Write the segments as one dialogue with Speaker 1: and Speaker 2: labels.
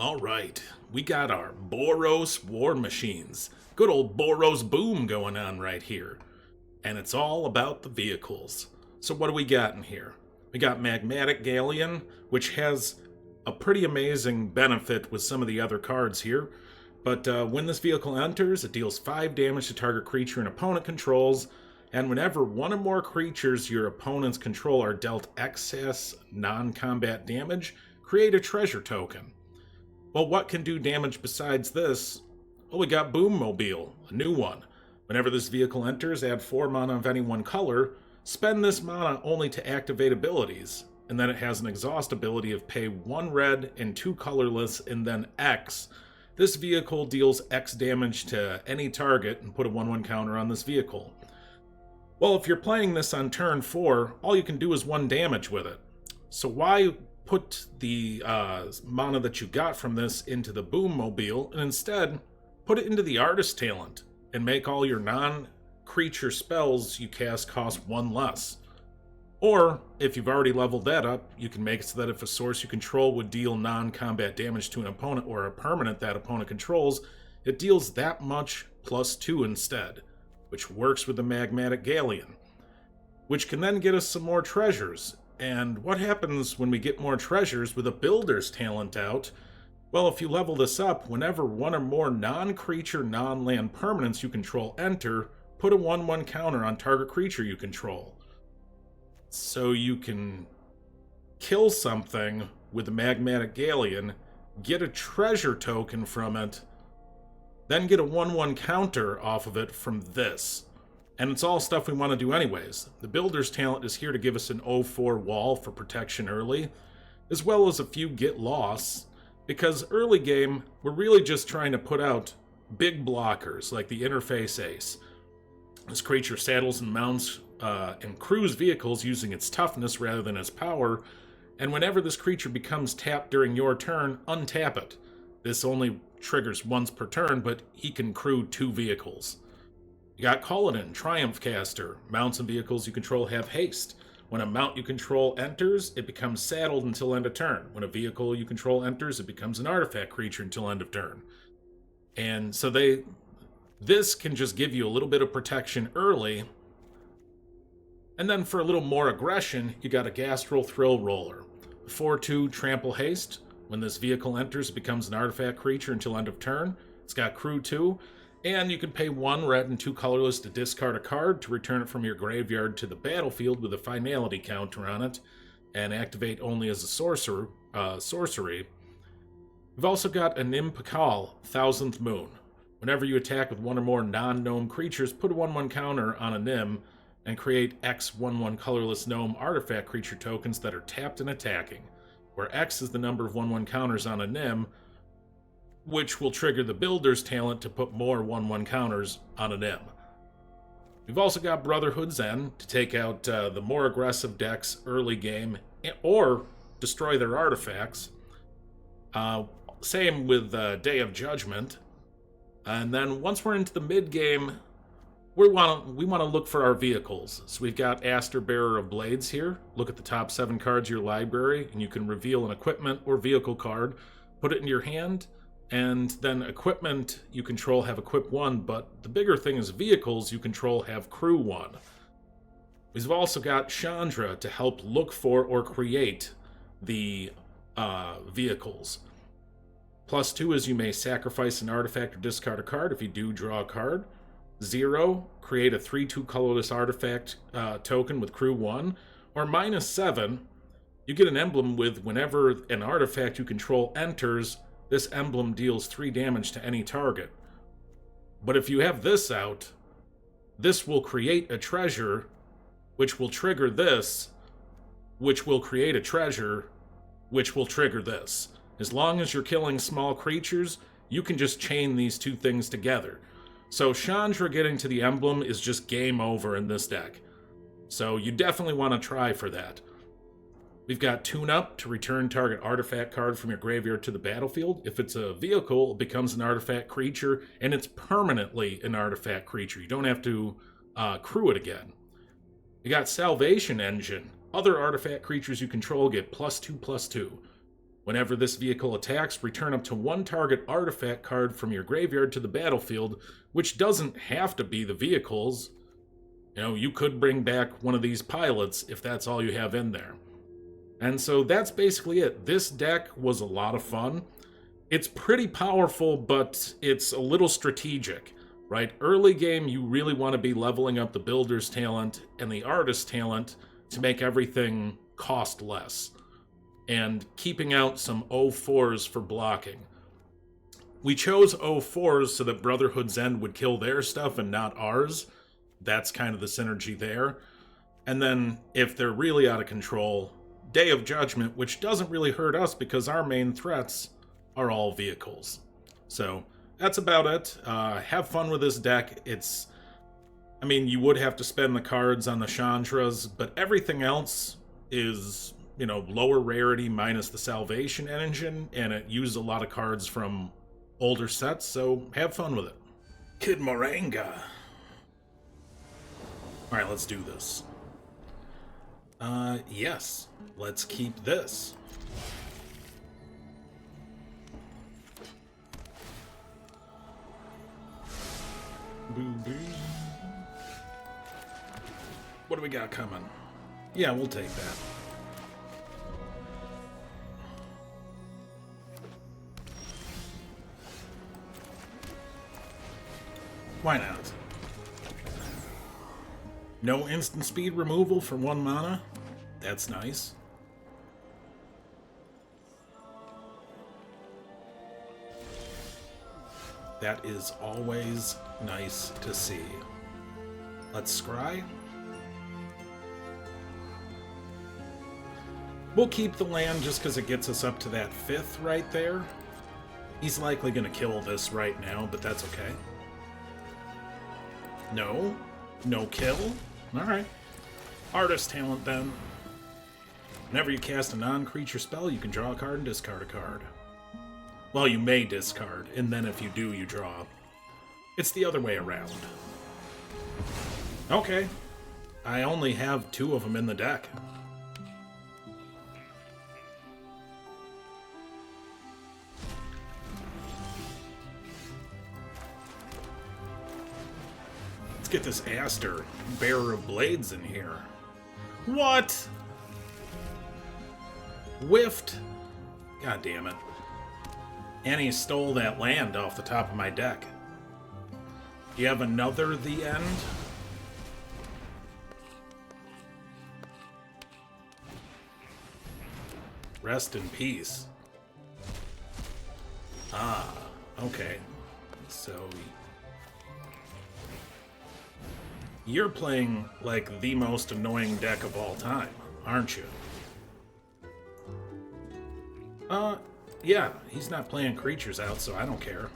Speaker 1: All right, we got our Boros Warmachines. Good old Boros Boom going on right here. And it's all about the vehicles. So what do we got in here? We got Magmatic Galleon, which has a pretty amazing benefit with some of the other cards here. But when this vehicle enters, it deals 5 damage to target creature and opponent controls. And whenever one or more creatures your opponents control are dealt excess non-combat damage, create a treasure token. Well, what can do damage besides this? Well, we got Boom Mobile, a new one. Whenever this vehicle enters, add 4 mana of any one color. Spend this mana only to activate abilities. And then it has an exhaust ability of pay 1 red and 2 colorless and then X. This vehicle deals X damage to any target and put a 1/1 counter on this vehicle. Well, if you're playing this on turn 4, all you can do is 1 damage with it. So why put the mana that you got from this into the Boom Mobile and instead put it into the Artist Talent and make all your non-creature spells you cast cost 1 less. Or, if you've already leveled that up, you can make it so that if a source you control would deal non-combat damage to an opponent or a permanent that opponent controls, it deals that much plus 2 instead, which works with the Magmatic Galleon, which can then get us some more treasures. And what happens when we get more treasures with a Builder's Talent out? Well, if you level this up, whenever 1 or more non-creature, non-land permanents you control enter, put a 1/1 counter on target creature you control. So you can kill something with the Magmatic Galleon, get a treasure token from it, then get a 1/1 counter off of it from this. And it's all stuff we want to do anyways. The Builder's Talent is here to give us an 0/4 wall for protection early, as well as a few get loss, because early game, we're really just trying to put out big blockers like the Interface Ace. This creature saddles and mounts and crews vehicles using its toughness rather than its power, and whenever this creature becomes tapped during your turn, untap it. This only triggers once per turn, but he can crew 2 vehicles. You got Cullinan, Triumph Caster. Mounts and vehicles you control have haste. When a mount you control enters, it becomes saddled until end of turn. When a vehicle you control enters, it becomes an artifact creature until end of turn. And so this can just give you a little bit of protection early. And then for a little more aggression, you got a Gastral Thrill Roller. 4/2 Trample Haste. When this vehicle enters, it becomes an artifact creature until end of turn. It's got crew 2. And you can pay 1 red and 2 colorless to discard a card to return it from your graveyard to the battlefield with a finality counter on it, and activate only as a sorcery. We've also got a Nim Pakal, 1000th Moon. Whenever you attack with 1 or more non-gnome creatures, put a 1/1 counter on a Nim, and create X 1/1 colorless gnome artifact creature tokens that are tapped and attacking, where X is the number of 1/1 counters on a Nim, which will trigger the Builder's Talent to put more 1/1 counters on a Nim. We've also got Brotherhood's End to take out the more aggressive decks early game, or destroy their artifacts. Same with Day of Judgment. And then once we're into the mid-game, we want to look for our vehicles. So we've got Aster Bearer of Blades here. Look at the top 7 cards of your library, and you can reveal an equipment or vehicle card, put it in your hand, and then equipment you control have equip 1, but the bigger thing is vehicles you control have crew 1. We've also got Chandra to help look for or create the vehicles. +2 is you may sacrifice an artifact or discard a card if you do draw a card. 0, create a 3/2 colorless artifact token with crew 1. Or -7, you get an emblem with whenever an artifact you control enters, this emblem deals 3 damage to any target. But if you have this out, this will create a treasure, which will trigger this, which will create a treasure, which will trigger this. As long as you're killing small creatures, you can just chain these 2 things together. So Chandra getting to the emblem is just game over in this deck. So you definitely want to try for that. We've got Tune Up to return target artifact card from your graveyard to the battlefield. If it's a vehicle, it becomes an artifact creature, and it's permanently an artifact creature. You don't have to crew it again. You got Salvation Engine. Other artifact creatures you control get +2/+2. Whenever this vehicle attacks, return up to one target artifact card from your graveyard to the battlefield, which doesn't have to be the vehicles. You know, you could bring back one of these pilots if that's all you have in there. And so that's basically it. This deck was a lot of fun. It's pretty powerful, but it's a little strategic, right? Early game, you really want to be leveling up the builder's talent and the artist's talent to make everything cost less, and keeping out some O4s for blocking. We chose O4s so that Brotherhood's End would kill their stuff and not ours. That's kind of the synergy there. And then, if they're really out of control, Day of Judgment, which doesn't really hurt us because our main threats are all vehicles. So, that's about it. Have fun with this deck. I mean, you would have to spend the cards on the Chandras, but everything else is, you know, lower rarity minus the Salvation engine, and it used a lot of cards from older sets, so have fun with it. Kid Moranga. Alright, let's do this. Yes. Let's keep this. Boo-boo. What do we got coming? Yeah, we'll take that. Why not? No instant speed removal for 1 mana? That's nice. That is always nice to see. Let's scry. We'll keep the land just because it gets us up to that 5th right there. He's likely going to kill this right now, but that's okay. No? No kill? Alright. Artist talent, then. Whenever you cast a non-creature spell, you can draw a card and discard a card. Well, you may discard, and then if you do, you draw. It's the other way around. Okay. I only have 2 of them in the deck. Let's get this Aster, Bearer of Blades, in here. What? Whiffed? God damn it. And he stole that land off the top of my deck. Do you have another The End? Rest in peace. Ah, okay. So you're playing like the most annoying deck of all time, aren't you? Yeah, he's not playing creatures out, so I don't care.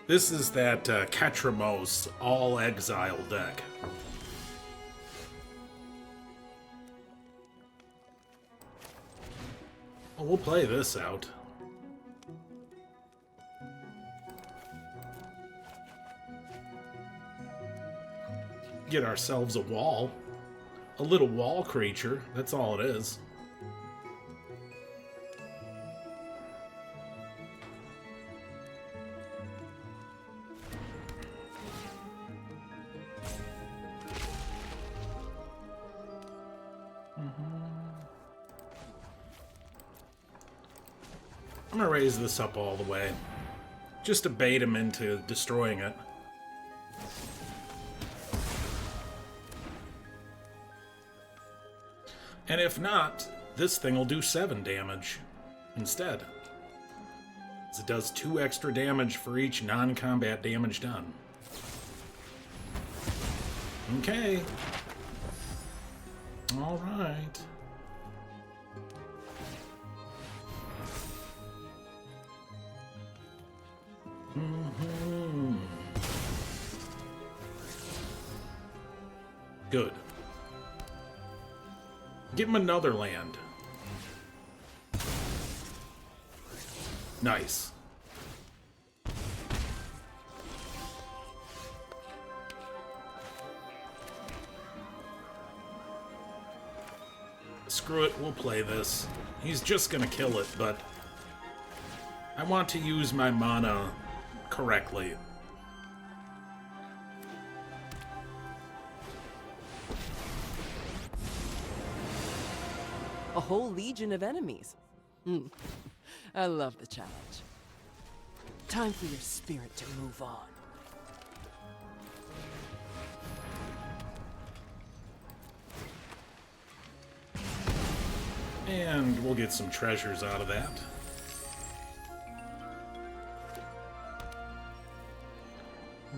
Speaker 1: This is that Ketramos all-exile deck. Well, we'll play this out. Get ourselves a wall. A little wall creature, that's all it is. I'm gonna raise this up all the way, just to bait him into destroying it. And if not, this thing will do 7 damage instead. As it does 2 extra damage for each non-combat damage done. Okay. Alright. Good. Give him another land. Nice. Screw it, we'll play this. He's just gonna kill it, but I want to use my mana correctly.
Speaker 2: A whole legion of enemies. I love the challenge. Time for your spirit to move on.
Speaker 1: And we'll get some treasures out of that.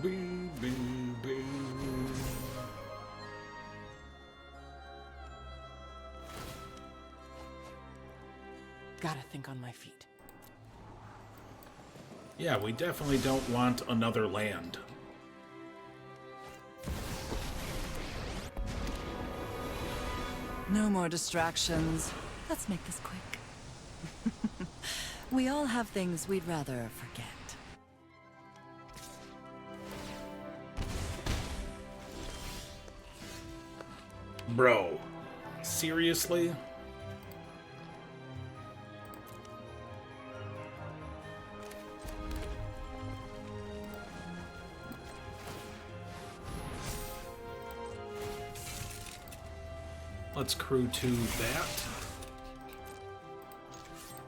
Speaker 1: Boo, boo, boo.
Speaker 2: Gotta think on my feet.
Speaker 1: Yeah, we definitely don't want another land.
Speaker 3: No more distractions. Let's make this quick. We all have things we'd rather forget.
Speaker 1: Bro, seriously? Let's crew to that.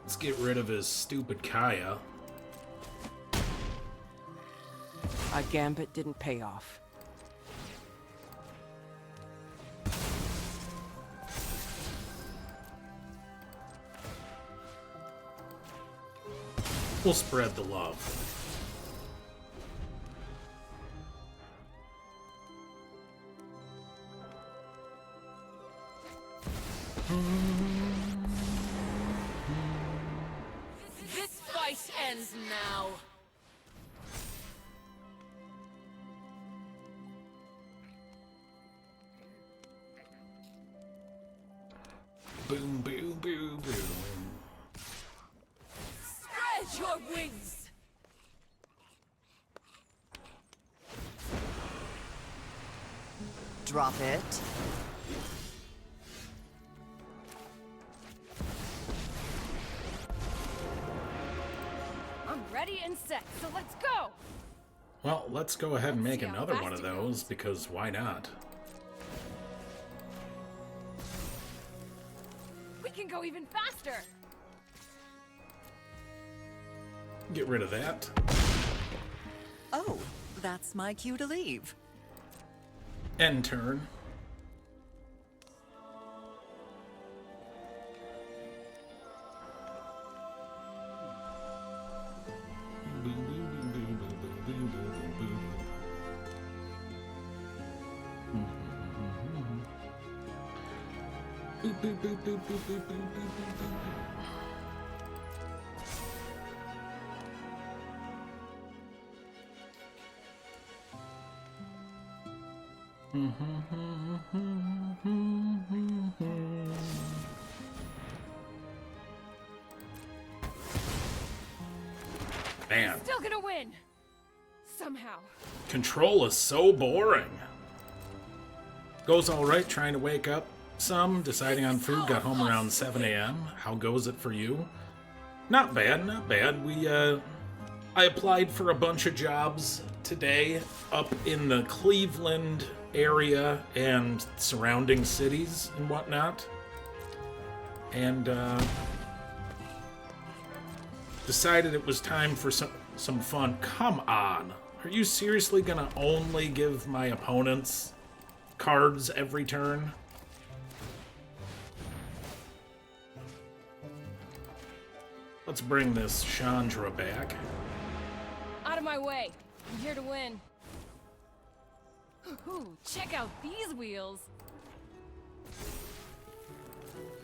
Speaker 1: Let's get rid of his stupid Kaya.
Speaker 2: Our gambit didn't pay off.
Speaker 1: We'll spread the love.
Speaker 2: This fight ends now.
Speaker 1: Boom, boom, boom, boom.
Speaker 2: Spread your wings.
Speaker 3: Drop it.
Speaker 4: I'm ready and set, so let's go!
Speaker 1: Well, let's go ahead and make
Speaker 4: See how
Speaker 1: another
Speaker 4: fast
Speaker 1: one of
Speaker 4: it
Speaker 1: those,
Speaker 4: goes.
Speaker 1: because why not?
Speaker 4: We can go even faster!
Speaker 1: Get rid of that.
Speaker 3: Oh, that's my cue to leave.
Speaker 1: End turn. Man,
Speaker 4: Still gonna win! Somehow.
Speaker 1: control is so boring. Goes alright trying to wake up some, deciding on food, got home around 7 a.m. How goes it for you? Not bad, not bad. I applied for a bunch of jobs today up in the Cleveland area and surrounding cities and whatnot. And, decided it was time for some fun. Come on. Are you seriously gonna only give my opponents cards every turn? Let's bring this Chandra back.
Speaker 4: Out of my way. I'm here to win. Ooh, check out these wheels.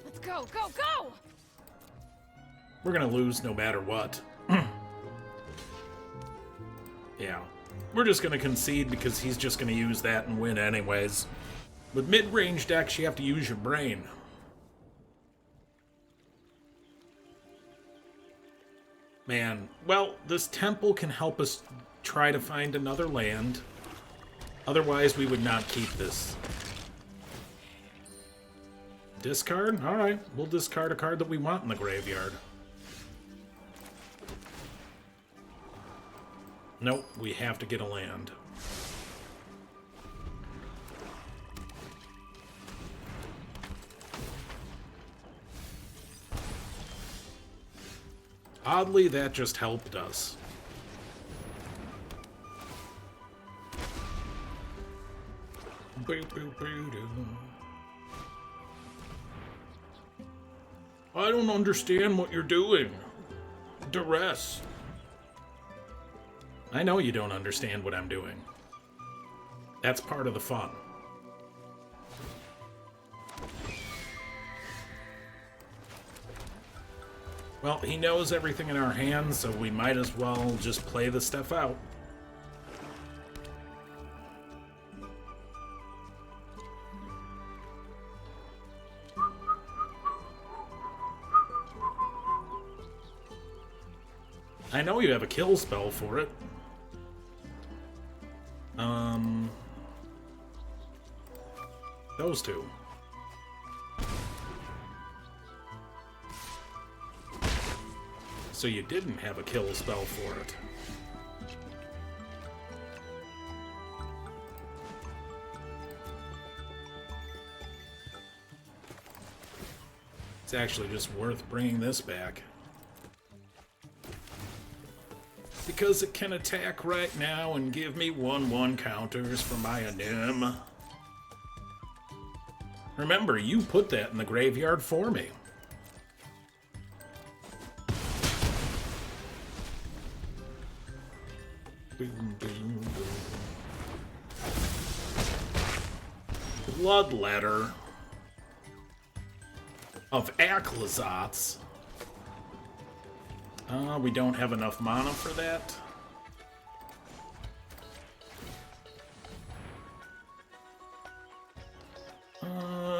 Speaker 4: Let's go, go, go!
Speaker 1: We're gonna lose no matter what. Yeah. We're just gonna concede because he's just gonna use that and win anyways. With mid-range decks, you have to use your brain. Man, well, this temple can help us try to find another land. Otherwise, we would not keep this. Discard? Alright, we'll discard a card that we want in the graveyard. Nope, we have to get a land. Oddly, that just helped us. I don't understand what you're doing. Duress. I know you don't understand what I'm doing. That's part of the fun. Well, he knows everything in our hands, so we might as well just play the stuff out. I know you have a kill spell for it. Those two. So you didn't have a kill spell for it. It's actually just worth bringing this back. Because it can attack right now and give me 1/1 counters for my anim. Remember, you put that in the graveyard for me. Boom, boom, boom. Bloodletter of Aclazotz. We don't have enough mana for that.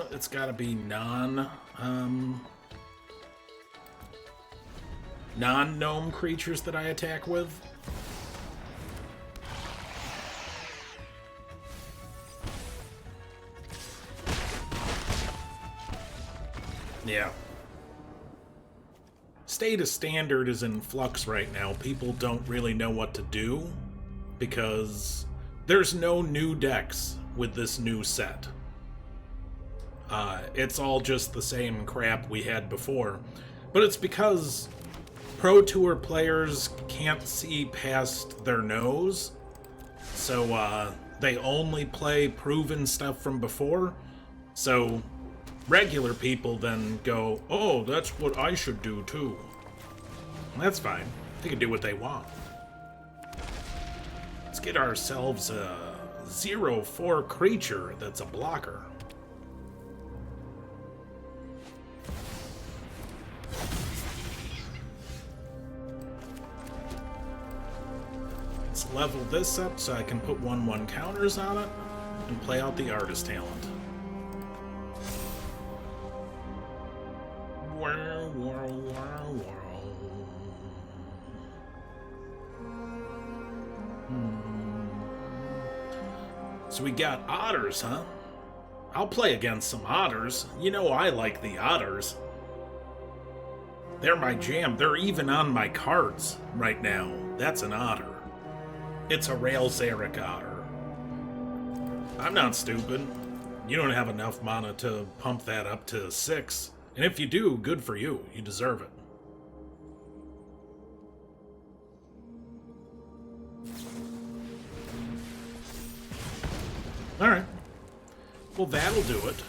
Speaker 1: It's gotta be non-gnome creatures that I attack with. Yeah. State of Standard is in flux right now. People don't really know what to do because there's no new decks with this new set. It's all just the same crap we had before. But it's because Pro Tour players can't see past their nose. So they only play proven stuff from before. So regular people then go, oh, that's what I should do too. That's fine. They can do what they want. Let's get ourselves a 0/4 creature that's a blocker. Let's level this up so I can put 1/1 counters on it and play out the artist talent. Whirl, whirl, whirl, whirl. So we got otters, huh? I'll play against some otters. You know I like the otters. They're my jam. They're even on my cards right now. That's an otter. It's a Rail Zarek otter. I'm not stupid. You don't have enough mana to pump that up to 6. And if you do, good for you. You deserve it. Alright. Well, that'll do it.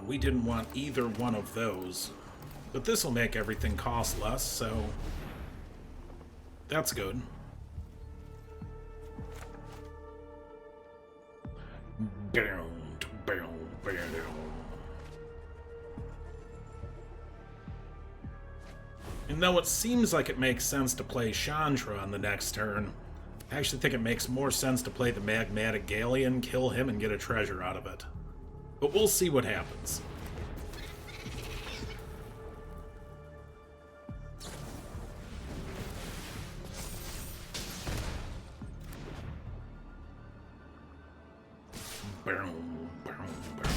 Speaker 1: We didn't want either one of those. But this will make everything cost less, so that's good. And though it seems like it makes sense to play Chandra on the next turn, I actually think it makes more sense to play the Magmatic Galleon, kill him, and get a treasure out of it. But we'll see what happens. Boom, boom, boom.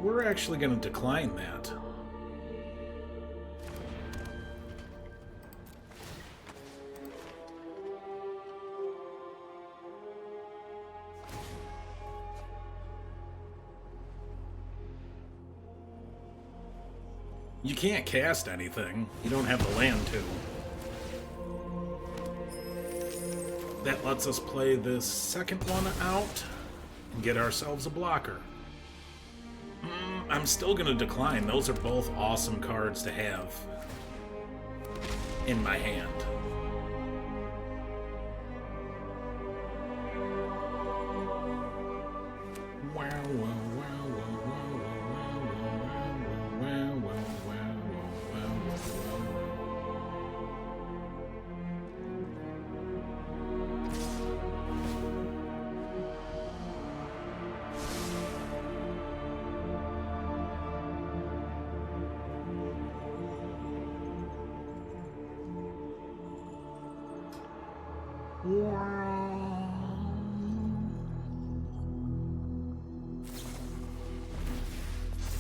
Speaker 1: We're actually going to decline that. You can't cast anything. You don't have the land to. That lets us play this second one out and get ourselves a blocker. I'm still going to decline. Those are both awesome cards to have in my hand.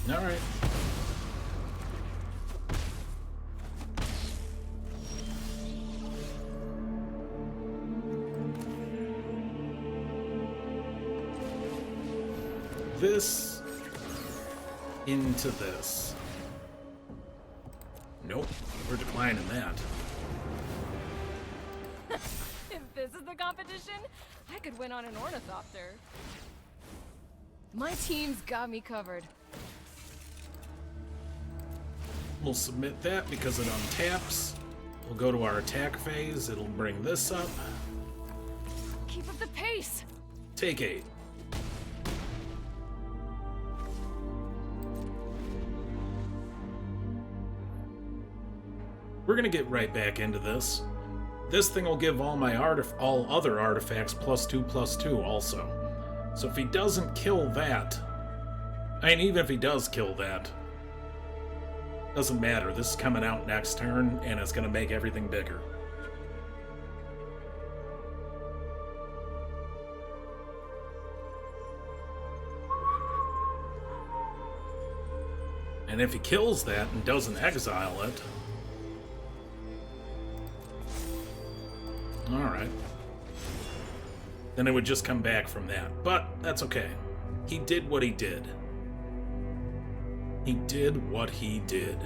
Speaker 1: All right. This into this. Nope, we're declining that.
Speaker 4: If this is the competition, I could win on an ornithopter. My team's got me covered.
Speaker 1: We'll submit that because it untaps. We'll go to our attack phase. It'll bring this up.
Speaker 4: Keep up the pace.
Speaker 1: Take 8. We're gonna get right back into this. This thing will give all my all other artifacts +2/+2 also. So if he doesn't kill that, I mean, even if he does kill that, doesn't matter. This is coming out next turn, and it's gonna make everything bigger. And if he kills that and doesn't exile it, alright. Then it would just come back from that. But that's okay. He did what he did. He did what he did.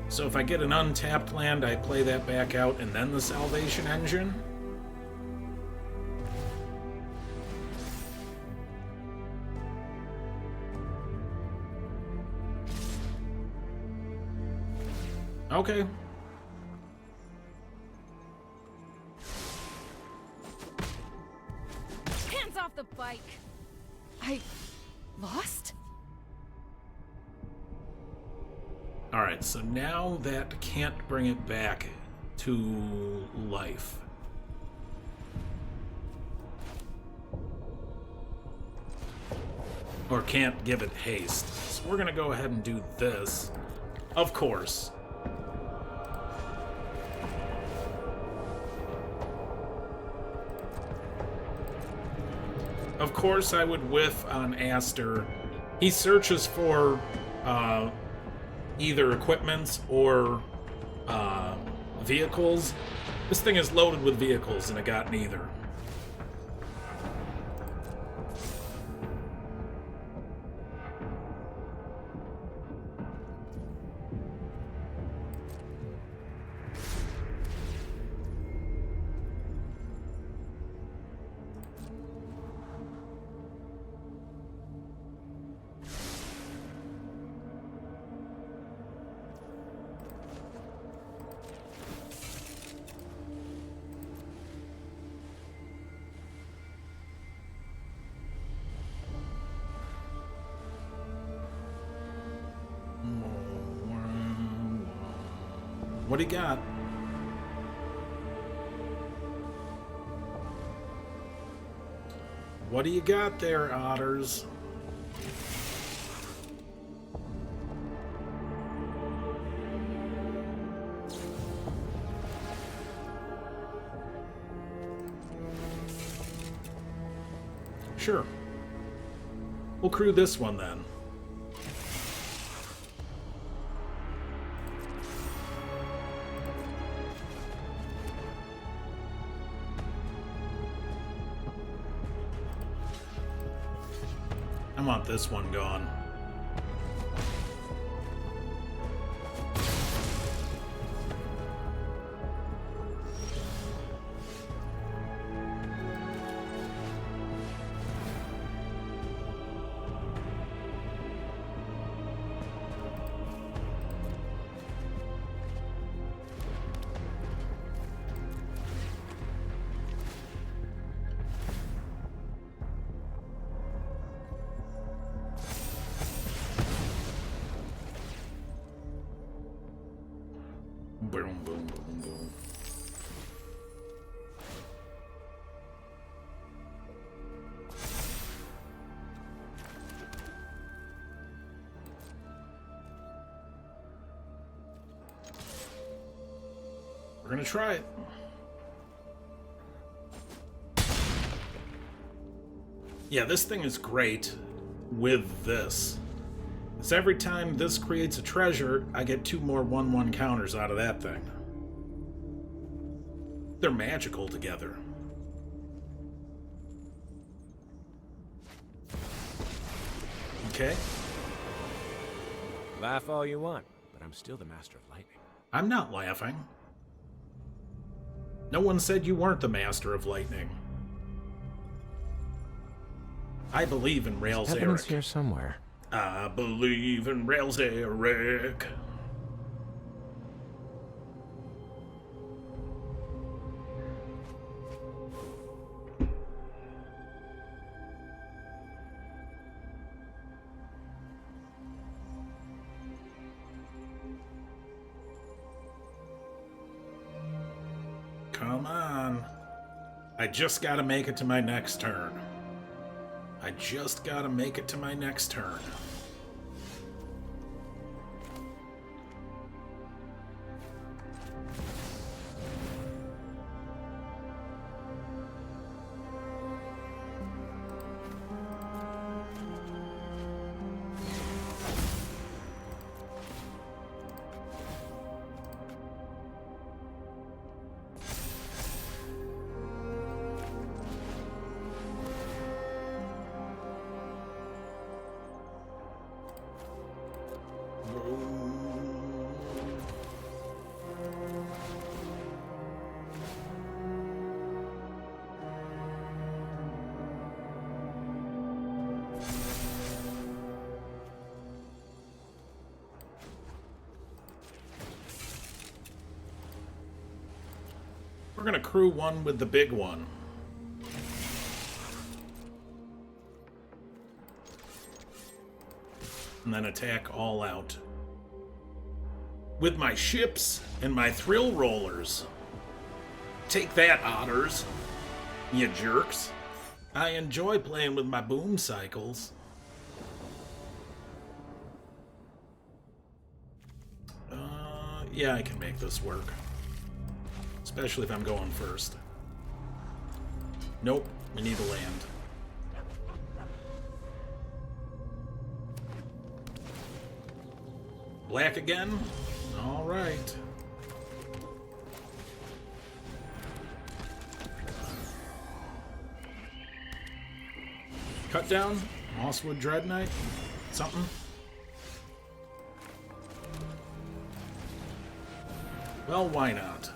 Speaker 1: So if I get an untapped land, I play that back out and then the Salvation Engine? Okay.
Speaker 4: Hands off the bike. I lost?
Speaker 1: Alright, so now that can't bring it back to life. Or can't give it haste. So we're gonna go ahead and do this. Of course. Of course I would whiff on Aster. He searches for either equipments or vehicles. This thing is loaded with vehicles and it got neither. What do you got? What do you got there, otters? Sure. We'll crew this one then. I want this one gone. Boom, boom, boom, boom. We're gonna try it. Yeah, this thing is great with this. Because every time this creates a treasure, I get 2 more 1/1 counters out of that thing. They're magical together. Okay.
Speaker 5: Laugh all you want, but I'm still the master of lightning.
Speaker 1: I'm not laughing. No one said you weren't the master of lightning. I believe in Rails
Speaker 5: Evidence
Speaker 1: Eric.
Speaker 5: here somewhere.
Speaker 1: I believe in Rails Eric. Come on. I just gotta make it to my next turn. I just gotta make it to my next turn. We're gonna crew one with the big one. And then attack all out. With my ships and my thrill rollers. Take that, otters. You jerks. I enjoy playing with my boom cycles. Yeah, I can make this work. Especially if I'm going first. Nope, we need to land. Black again? All right. Cut down? Mosswood Dread Knight? Something? Well, why not?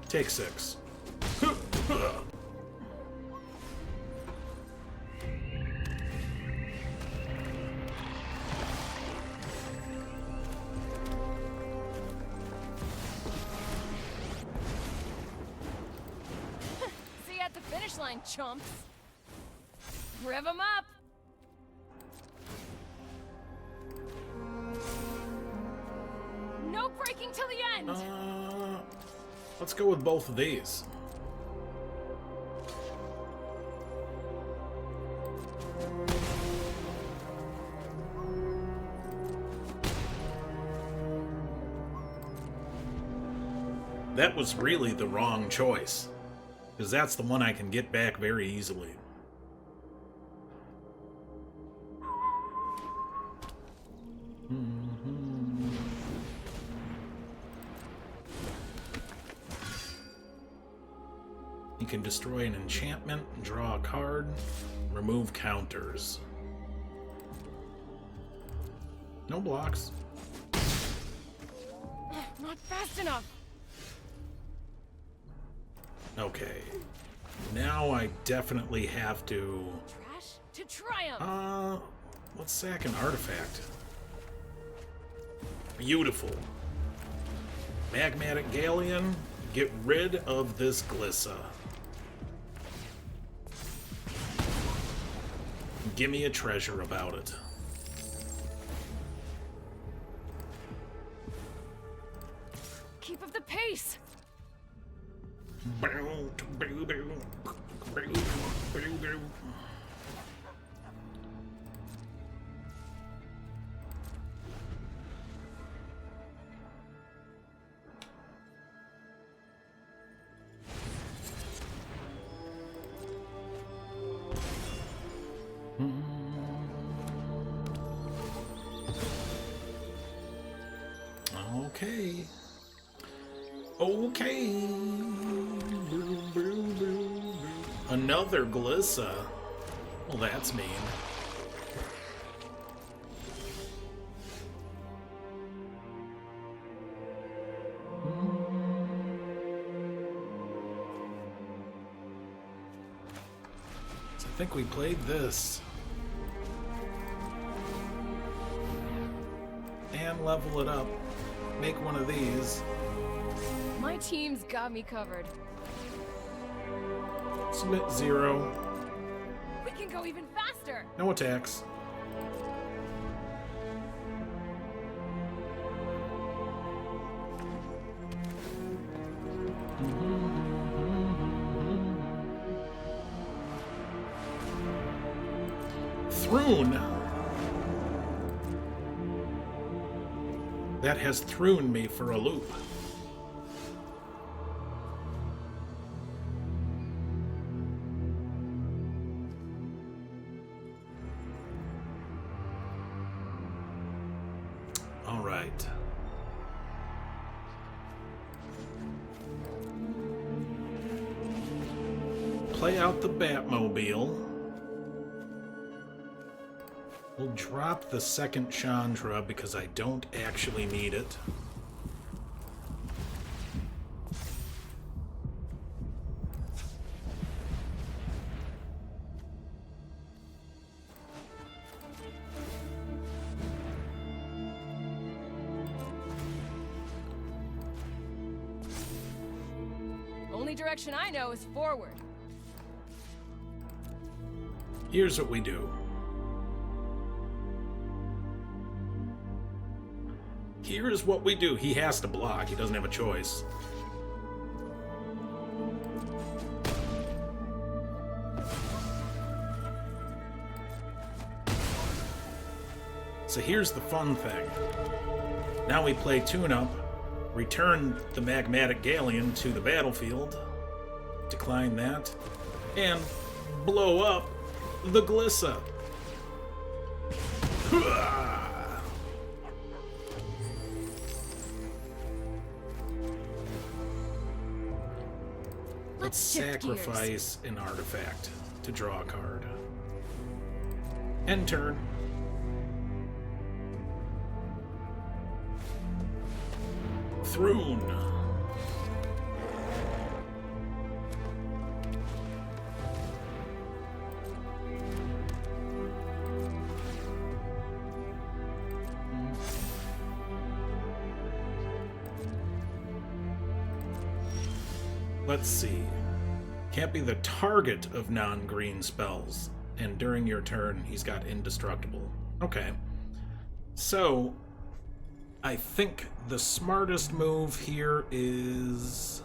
Speaker 1: Take 6.
Speaker 4: See you at the finish line, chumps. Rev 'em up. happened?
Speaker 1: Let's go with both of these. That was really the wrong choice, because that's the one I can get back very easily. You can destroy an enchantment, draw a card, remove counters. No blocks.
Speaker 4: Not fast enough.
Speaker 1: Okay. Now I definitely have to...
Speaker 4: Trash to triumph.
Speaker 1: Let's sack an artifact. Beautiful. Magmatic Galleon, get rid of this Glissa. Give me a treasure about it.
Speaker 4: Keep up the pace.
Speaker 1: Okay. Okay. Another Glissa. Well, that's mean. So I think we played this. And level it up. Make one of these.
Speaker 4: My team's got me covered.
Speaker 1: Submit 0.
Speaker 4: We can go even faster.
Speaker 1: No attacks. Thrune. That has thrown me for a loop. All right. Play out the Batmobile. We'll drop the second Chandra because I don't actually need it.
Speaker 4: Only direction I know is forward.
Speaker 1: Here's what we do. Here's what we do. He has to block. He doesn't have a choice. So here's the fun thing. Now we play tune-up, return the Magmatic Galleon to the battlefield, decline that, and blow up the Glissa. Let's sacrifice an artifact to draw a card. End turn. Thrune. Let's see. Can't be the target of non-green spells. And during your turn, he's got indestructible. Okay. So, I think the smartest move here is...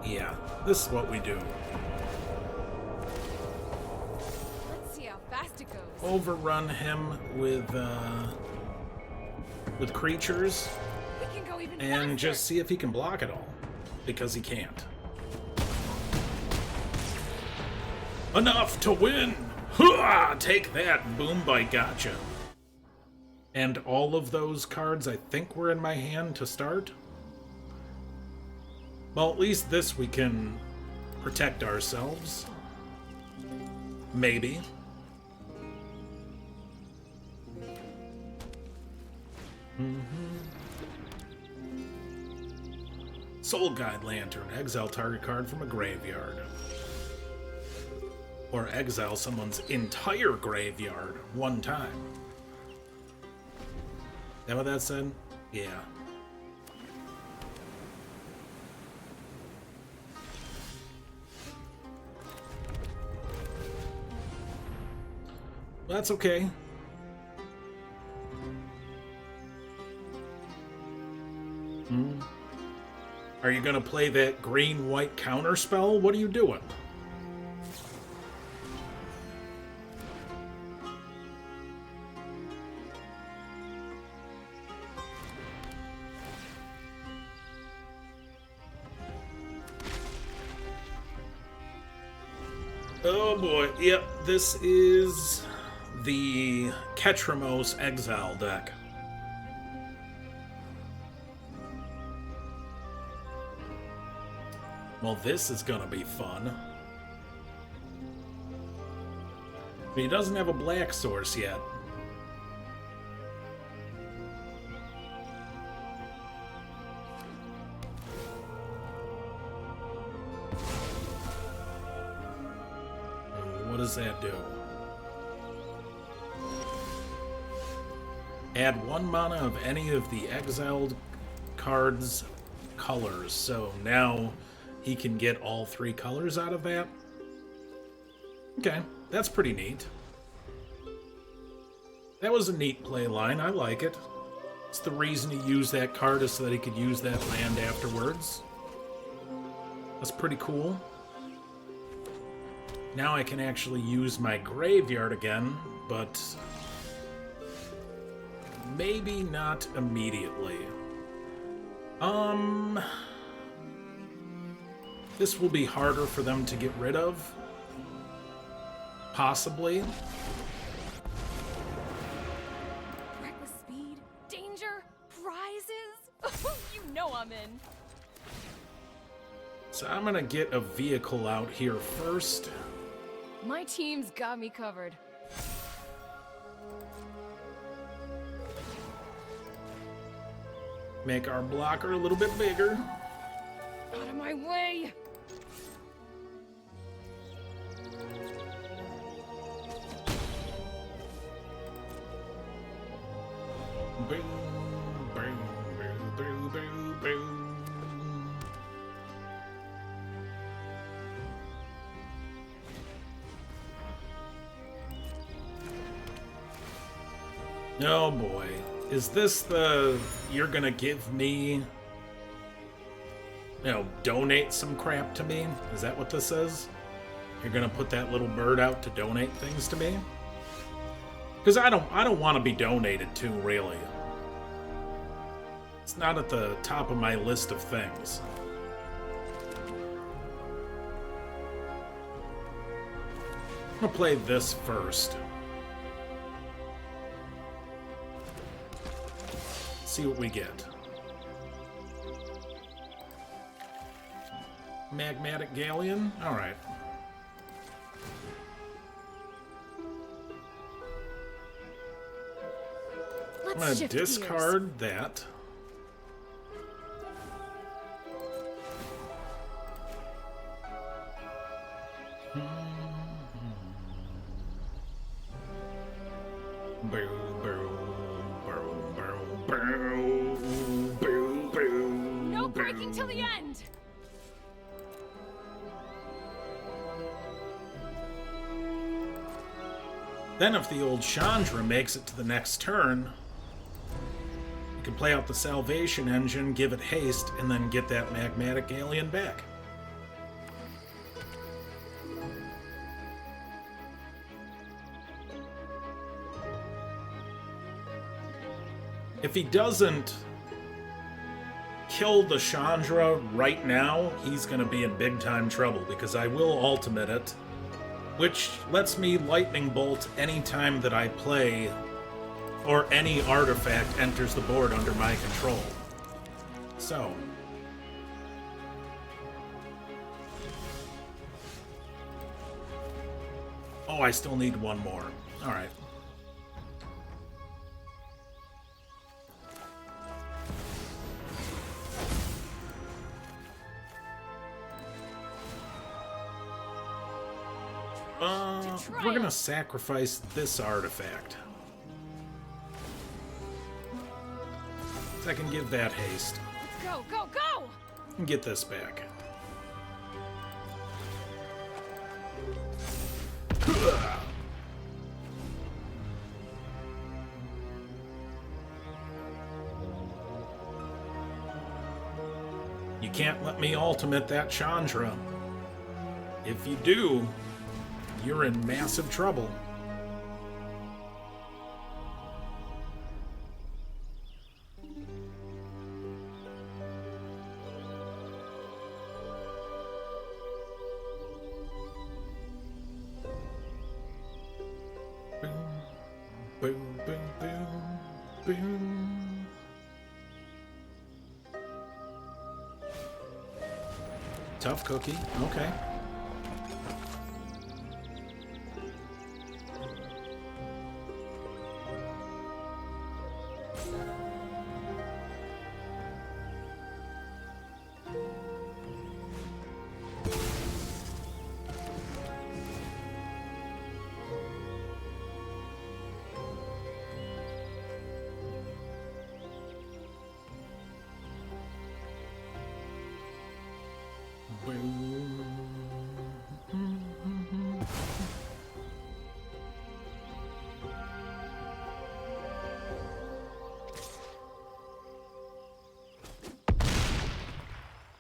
Speaker 1: Yeah, this is what we do.
Speaker 4: Let's see how fast it goes.
Speaker 1: Overrun him with creatures
Speaker 4: We can go even
Speaker 1: and
Speaker 4: faster.
Speaker 1: just see if he can block it all. Because he can't. Enough to win! Hooah! Take that, Boom Bite Gotcha. And all of those cards I think were in my hand to start. Well, at least this we can protect ourselves. Maybe. Soul Guide Lantern. Exile target card from a graveyard. Or exile someone's entire graveyard one time. Is that what that said? Yeah. That's okay. Are you gonna play that green-white counter spell? What are you doing? Oh boy, yep, this is the Ketramos Exile deck. Well, this is gonna be fun. But he doesn't have a black source yet. What does that do? Add 1 mana of any of the exiled cards' colors. So now he can get all 3 colors out of that. Okay, that's pretty neat. That was a neat play line. I like it. It's the reason he used that card is so that he could use that land afterwards. That's pretty cool. Now I can actually use my graveyard again, but maybe not immediately. This will be harder for them to get rid of. Possibly.
Speaker 4: Reckless speed, danger, prizes. You know I'm in.
Speaker 1: So I'm gonna get a vehicle out here first.
Speaker 4: My team's got me covered.
Speaker 1: Make our blocker a little bit bigger.
Speaker 4: Out of my way.
Speaker 1: Boom, boom, boom, boom, boom, boom. Oh boy. Is this the... You're gonna give me... donate some crap to me? Is that what this is? You're gonna put that little bird out to donate things to me? Because I don't want to be donated to, really. It's not at the top of my list of things. I'm gonna play this first. See what we get. Magmatic Galleon? Alright. I'm gonna
Speaker 4: Shift
Speaker 1: discard that. Boom, boom, boom.
Speaker 4: striking till the end!
Speaker 1: Then if the old Chandra makes it to the next turn, you can play out the Salvation Engine, give it haste, and then get that magmatic alien back. If he doesn't kill the Chandra right now, he's going to be in big time trouble, because I will ultimate it, which lets me lightning bolt anytime that I play or any artifact enters the board under my control. So, oh, I still need one more. All right. We're gonna sacrifice this artifact. So I can give that haste.
Speaker 4: Let's go, go, go!
Speaker 1: And get this back. You can't let me ultimate that Chandra. If you do, you're in massive trouble. Boom, boom, boom, boom, boom. Tough cookie, okay.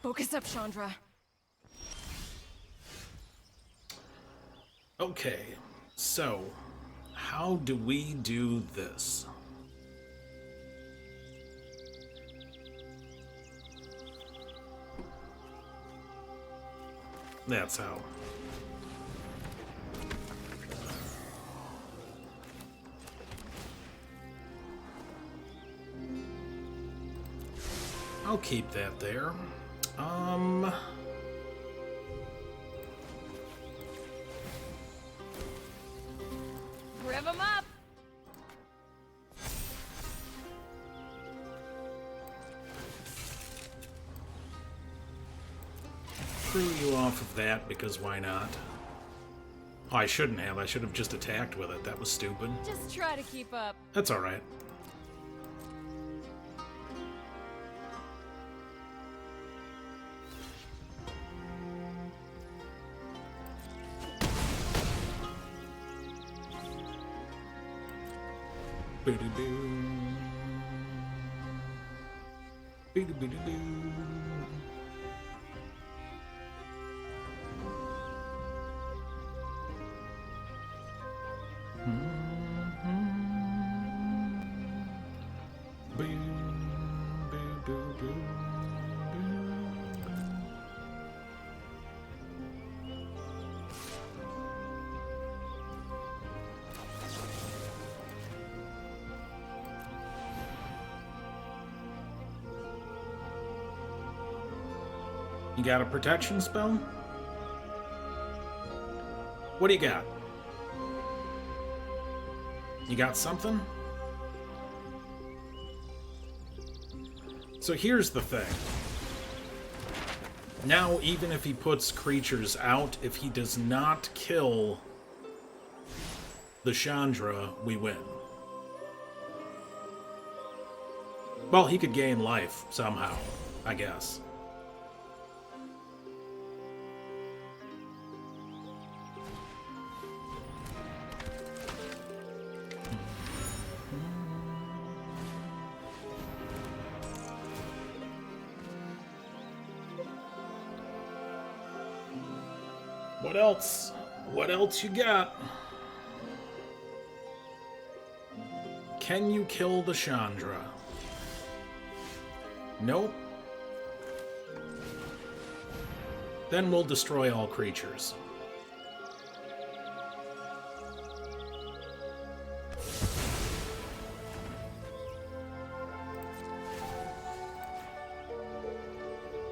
Speaker 4: Focus up, Chandra.
Speaker 1: Okay, so how do we do this? That's how. I'll keep that there.
Speaker 4: Rev him up!
Speaker 1: Threw you off of that because why not? Oh, I shouldn't have. I should have just attacked with it. That was stupid.
Speaker 4: Just try to keep up.
Speaker 1: That's alright. Boo-doo-doo. Boo-doo-boo-doo-doo. You got a protection spell? What do you got? You got something? So here's the thing. Now, even if he puts creatures out, if he does not kill the Chandra, we win. Well, he could gain life somehow, I guess. What else? What else you got? Can you kill the Chandra? Nope. Then we'll destroy all creatures.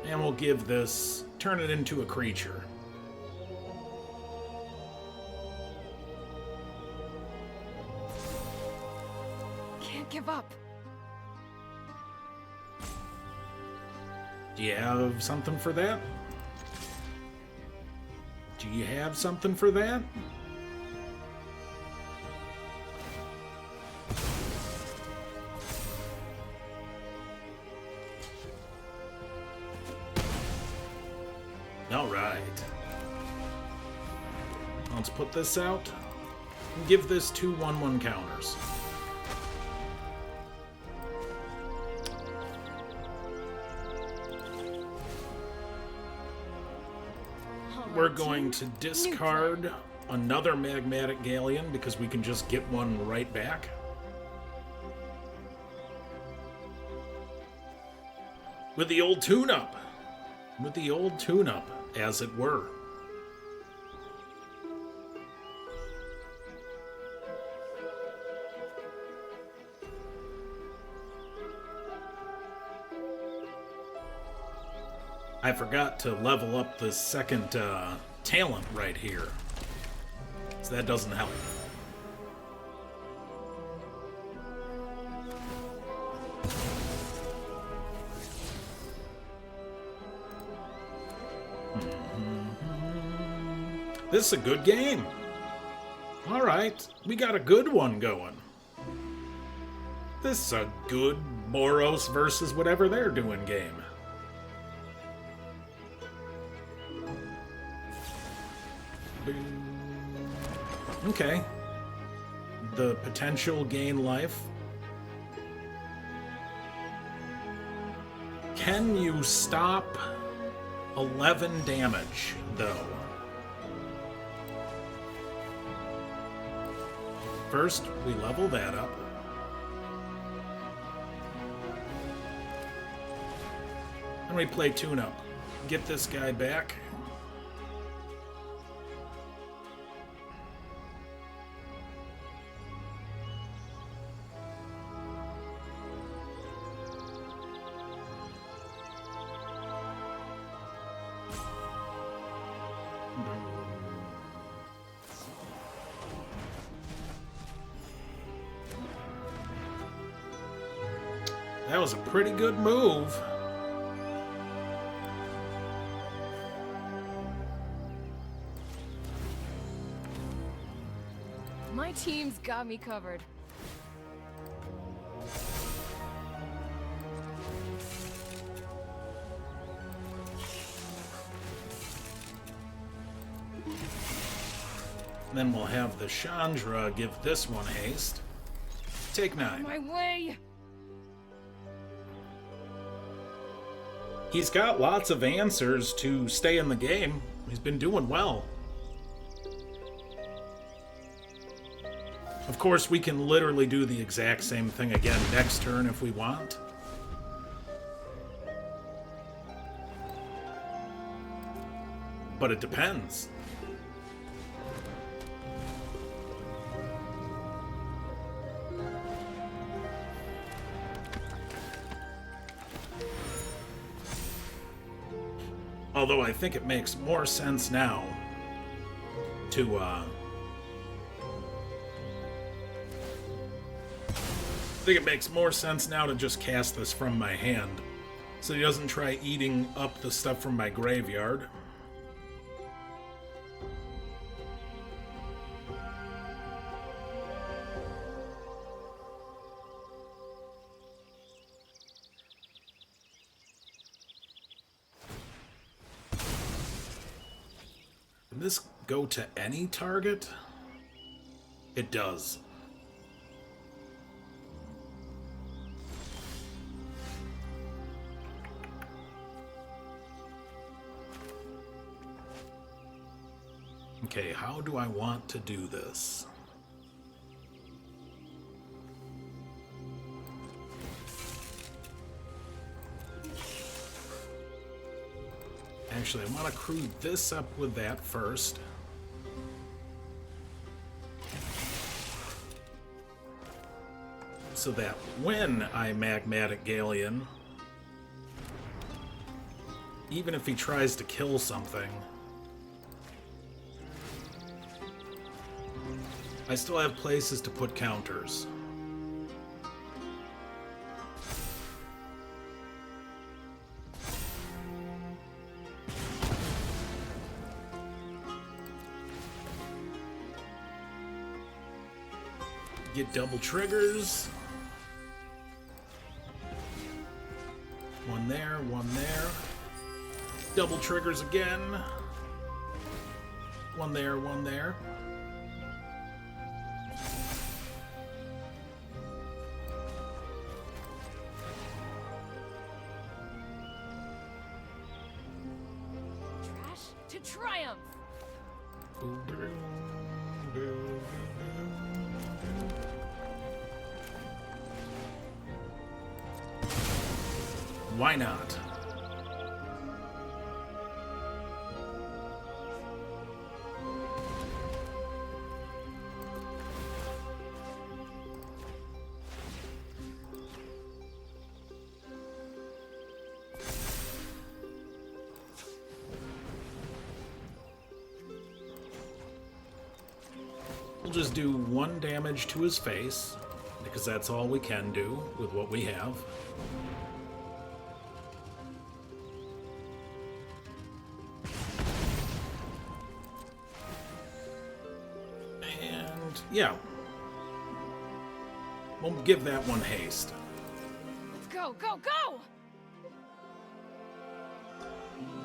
Speaker 1: And we'll give this, turn it into a creature.
Speaker 4: Can't give up.
Speaker 1: Do you have something for that? Do you have something for that? All right. Let's put this out and give this 2 1/1 counters. We're going to discard another Magmatic Galleon because we can just get one right back. With the old tune-up. With the old tune-up, as it were. I forgot to level up the second talent right here. So that doesn't help. This is a good game. All right, we got a good one going. This is a good Boros versus whatever they're doing game. Okay. The potential gain life. Can you stop 11 damage, though? First, we level that up. And we play tune-up. Get this guy back. That was a pretty good move.
Speaker 4: My team's got me covered.
Speaker 1: Then we'll have the Chandra give this one haste. Take 9.
Speaker 4: My way!
Speaker 1: He's got lots of answers to stay in the game. He's been doing well. Of course, we can literally do the exact same thing again next turn if we want. But it depends. Although I think it makes more sense now to, I think it makes more sense now to just cast this from my hand, so he doesn't try eating up the stuff from my graveyard. Can this go to any target? It does. Okay, how do I want to do this? Actually, I want to crew this up with that first. So that when I magmatic Galleon, even if he tries to kill something, I still have places to put counters. Get double triggers. One there, one there. Double triggers again. One there, one there.
Speaker 4: Trash to triumph!
Speaker 1: Why not? We'll just do 1 damage to his face, because that's all we can do with what we have. And yeah, we'll give that one haste.
Speaker 4: Let's go, go, go!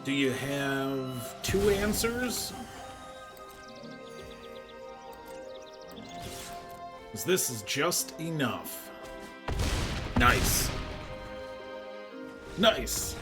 Speaker 1: Do you have 2 answers? 'Cause this is just enough. Nice. Nice.